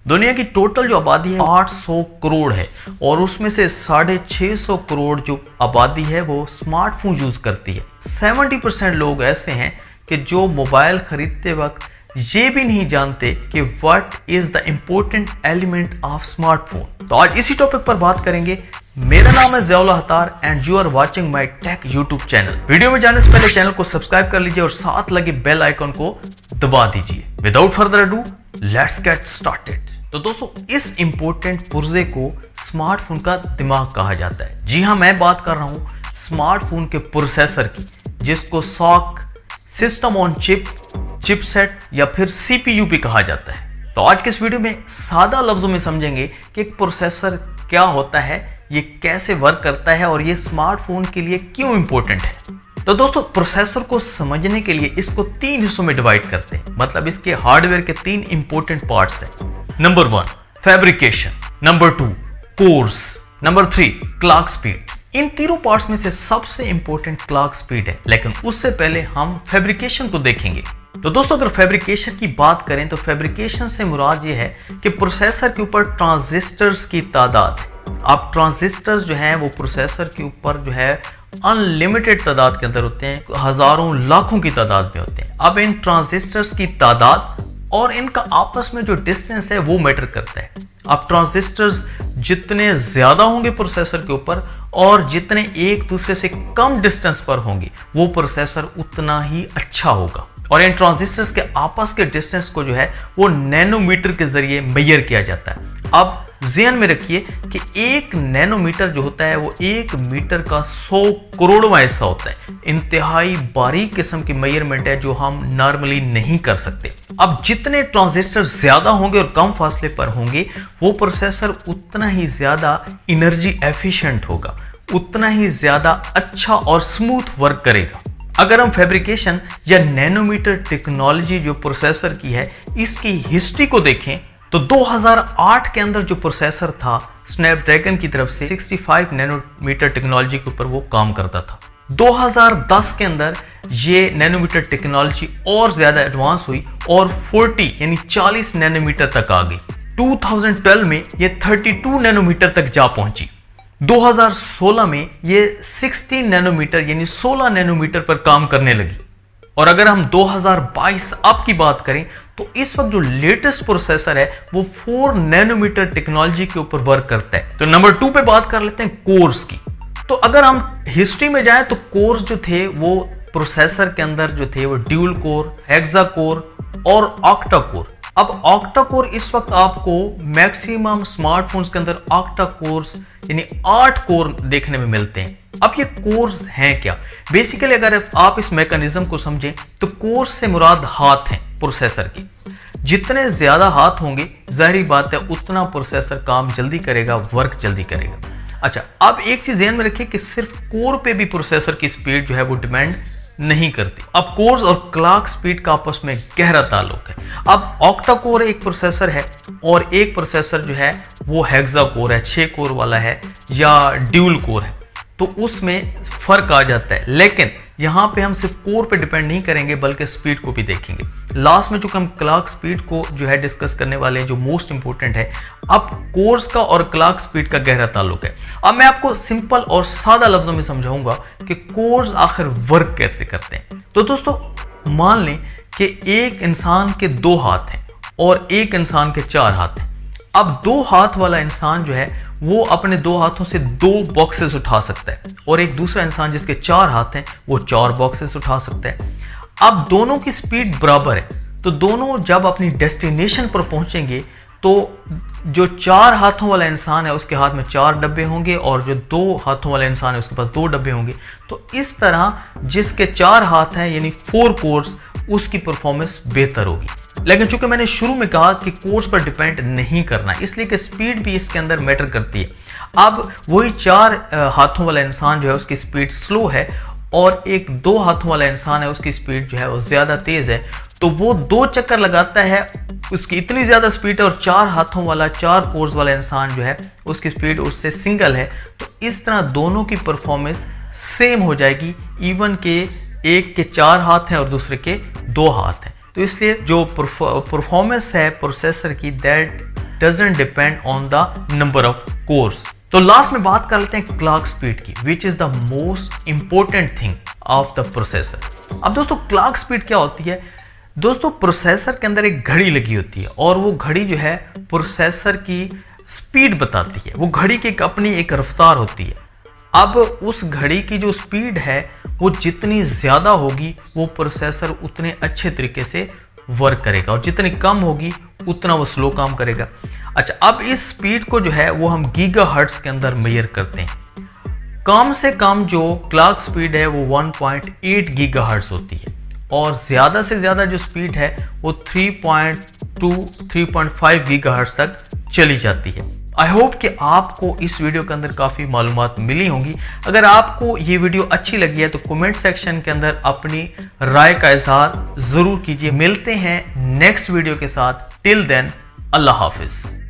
दुनिया की टोटल जो आबादी है 800 करोड़ है और उसमें से 650 करोड़ जो आबादी है वो स्मार्टफोन यूज करती है। 70% लोग ऐसे हैं कि जो मोबाइल खरीदते वक्त ये भी नहीं जानते कि what is the important element of smartphone. तो आज इसी टॉपिक पर बात करेंगे। मेरा नाम है Ziaul Akhtar and you are watching my tech YouTube channel. Video में जाने से पहले चैनल को सब्सक्राइब कर लीजिए और साथ लगे बेल आइकन को दबा दीजिए। Without further ado let's get started. तो दोस्तों, इस इंपॉर्टेंट पुर्जे को स्मार्टफोन का दिमाग कहा जाता है। जी हाँ, मैं बात कर रहा हूं स्मार्टफोन के प्रोसेसर की, जिसको SoC, system on chip, chipset या फिर सीपीयू भी कहा जाता है। तो आज के इस वीडियो में सादा लफ्जों में समझेंगे कि एक प्रोसेसर क्या होता है, ये कैसे वर्क करता है और ये स्मार्टफोन के लिए क्यों इंपॉर्टेंट है। तो दोस्तों, प्रोसेसर को समझने के लिए इसको 3 हिस्सों में डिवाइड करते हैं, मतलब इसके हार्डवेयर के 3 इंपॉर्टेंट पार्ट्स हैं। Number 1 fabrication, number 2 cores, number 3 clock speed. इन तीनों पार्ट्स में से सबसे इंपॉर्टेंट क्लॉक स्पीड है, लेकिन उससे पहले हम फैब्रिकेशन को देखेंगे। तो दोस्तों, अगर फैब्रिकेशन की बात करें तो फैब्रिकेशन से मुराद ये है कि प्रोसेसर के ऊपर ट्रांजिस्टर्स की तादाद है। अब ट्रांजिस्टर्स जो हैं वो प्रोसेसर के ऊपर जो है अनलिमिटेड तादाद के अंदर होते हैं, हजारों लाखों की तादाद में होते हैं। अब इन ट्रांजिस्टर्स की तादाद और इनका आपस में जो डिस्टेंस है वो मैटर करता है। अब ट्रांजिस्टर्स जितने ज्यादा होंगे प्रोसेसर के ऊपर और जितने एक दूसरे से कम डिस्टेंस पर होंगे वो प्रोसेसर उतना ही अच्छा होगा। और इन ट्रांजिस्टर्स के आपस के डिस्टेंस को जो है वो नैनोमीटर के जरिए मेजर किया जाता है। अब ध्यान में रखिए कि 1 नैनोमीटर जो होता है वो 1 मीटर का 100 करोड़वां हिस्सा होता है। इंतहाई बारीक किस्म की मेजरमेंट है जो हम नॉर्मली नहीं कर सकते। अब जितने ट्रांजिस्टर ज्यादा होंगे और कम फासले पर होंगे वो प्रोसेसर उतना ही ज्यादा एनर्जी एफिशिएंट होगा, उतना ही ज्यादा अच्छा और स्मूथ वर्क करेगा। अगर हम फैब्रिकेशन या नैनोमीटर टेक्नोलॉजी जो प्रोसेसर की है इसकी हिस्ट्री को देखें तो 2008 के अंदर जो प्रोसेसर था स्नैपड्रैगन की तरफ से 65 नैनोमीटर टेक्नोलॉजी के ऊपर वो काम करता था। 2010 के अंदर ये नैनोमीटर टेक्नोलॉजी और ज्यादा एडवांस हुई और 40 नैनोमीटर तक आ गई। 2012 में ये 32 नैनोमीटर तक जा पहुंची। 2016 में ये 16 नैनोमीटर यानी 16 नैनोमीटर पर काम करने लगी। और अगर हम 2022 अब की बात करें तो इस वक्त जो लेटेस्ट प्रोसेसर है वो 4 नैनोमीटर टेक्नोलॉजी के ऊपर वर्क करता है। तो नंबर 2 पे बात कर लेते हैं कोर्स की। तो अगर हम हिस्ट्री में जाएं तो कोर्स जो थे वो प्रोसेसर के अंदर जो थे वो ड्यूल कोर, हेक्सा कोर और ऑक्टा कोर। अब ऑक्टा कोर इस वक्त आपको मैक्सिमम स्मार्टफोन्स के अंदर ऑक्टा कोर्स यानी 8 कोर देखने में मिलते हैं। अब ये कोर्स हैं क्या? बेसिकली अगर आप इस मैकेनिज्म को समझें तो कोर्स से मुराद हाथ हैं प्रोसेसर की। जितने ज्यादा हाथ होंगे जाहिर बात है उतना प्रोसेसर काम जल्दी करेगा, वर्क जल्दी करेगा। अच्छा, अब एक चीज ध्यान में रखिए कि सिर्फ कोर पे भी प्रोसेसर की स्पीड जो है वो डिपेंड नहीं करती। अब कोर्स और क्लॉक स्पीड का आपस में गहरा ताल्लुक है। अब ऑक्टा कोर एक प्रोसेसर है और एक प्रोसेसर जो है वो हेक्सा कोर है, 6 कोर वाला है या ड्यूल कोर है, तो उसमें फर्क आ जाता है। लेकिन यहां पे हम सिर्फ कोर पे डिपेंड नहीं करेंगे बल्कि स्पीड को भी देखेंगे। लास्ट में चूंकि हम क्लॉक स्पीड को जो है डिस्कस करने वाले हैं जो मोस्ट इंपोर्टेंट है, अब कोर्स का और क्लॉक स्पीड का गहरा ताल्लुक है। अब मैं आपको सिंपल और सादा लफ्जों में समझाऊंगा कि कोर्स आखिर वर्क कैसे करते हैं। तो दोस्तों, मान लें कि एक इंसान के 2 हाथ हैं और एक इंसान के 4 हाथ हैं। अब 2 हाथ वाला इंसान जो है वो अपने 2 हाथों से 2 बॉक्सेस उठा सकता है और एक दूसरा इंसान जिसके 4 हाथ हैं वो 4 बॉक्सेस उठा सकता है। अब दोनों की स्पीड बराबर है तो दोनों जब अपनी डेस्टिनेशन पर पहुंचेंगे तो जो 4 हाथों वाला इंसान है उसके हाथ में 4 डब्बे होंगे और जो 2 हाथों वाला इंसान है उसके पास 2 डब्बे होंगे। तो इस तरह जिसके 4 हाथ हैं यानी 4 कोर्स, उसकी परफॉर्मेंस बेहतर होगी। लेकिन चूंकि मैंने शुरू में कहा कि कोर्स पर डिपेंड नहीं करना, इसलिए कि स्पीड भी इसके अंदर मैटर करती है। अब वही 4 हाथों वाला इंसान जो है उसकी स्पीड स्लो है और एक 2 हाथों वाला इंसान है उसकी स्पीड जो है वो ज्यादा तेज है, तो वो 2 चक्कर लगाता है, उसकी इतनी ज्यादा स्पीड है और 4 हाथों वाला 4 कोर्स वाला इंसान जो है उसकी स्पीड उससे सिंगल है। तो इस तरह दोनों की परफॉर्मेंस सेम हो जाएगी, इवन के एक के 4 हाथ हैं और दूसरे के 2 हाथ हैं। तो इसलिए जो परफॉर्मेंस है प्रोसेसर की that doesn't depend on the number of course. तो लास्ट में बात कर लेते हैं क्लॉक स्पीड की, which is the most important thing of the processor. अब दोस्तों क्लॉक स्पीड क्या होती है? दोस्तों प्रोसेसर के अंदर एक घड़ी लगी होती है और वो घड़ी जो है प्रोसेसर की स्पीड बताती है। वो घड़ी की अपनी एक रफ्तार होती है। अब उस घड़ी की जो स्पीड है वो जितनी ज़्यादा होगी वो प्रोसेसर उतने अच्छे तरीके से वर्क करेगा, और जितनी कम होगी उतना वो स्लो काम करेगा। अच्छा, अब इस स्पीड को जो है वो हम गीगाहर्ट्ज़ के अंदर मेजर करते हैं। कम से कम जो क्लॉक स्पीड है वो 1.8 गीगाहर्ट्ज़ होती है, और ज़्यादा से ज़्यादा जो स्पीड है वो 3.2 3.5 गीगाहर्ट्ज़ तक चली जाती है। आई होप कि आपको इस वीडियो के अंदर काफ़ी मालूमात मिली होंगी। अगर आपको ये वीडियो अच्छी लगी है तो कमेंट सेक्शन के अंदर अपनी राय का इजहार ज़रूर कीजिए। मिलते हैं नेक्स्ट वीडियो के साथ। टिल देन, अल्लाह हाफिज़।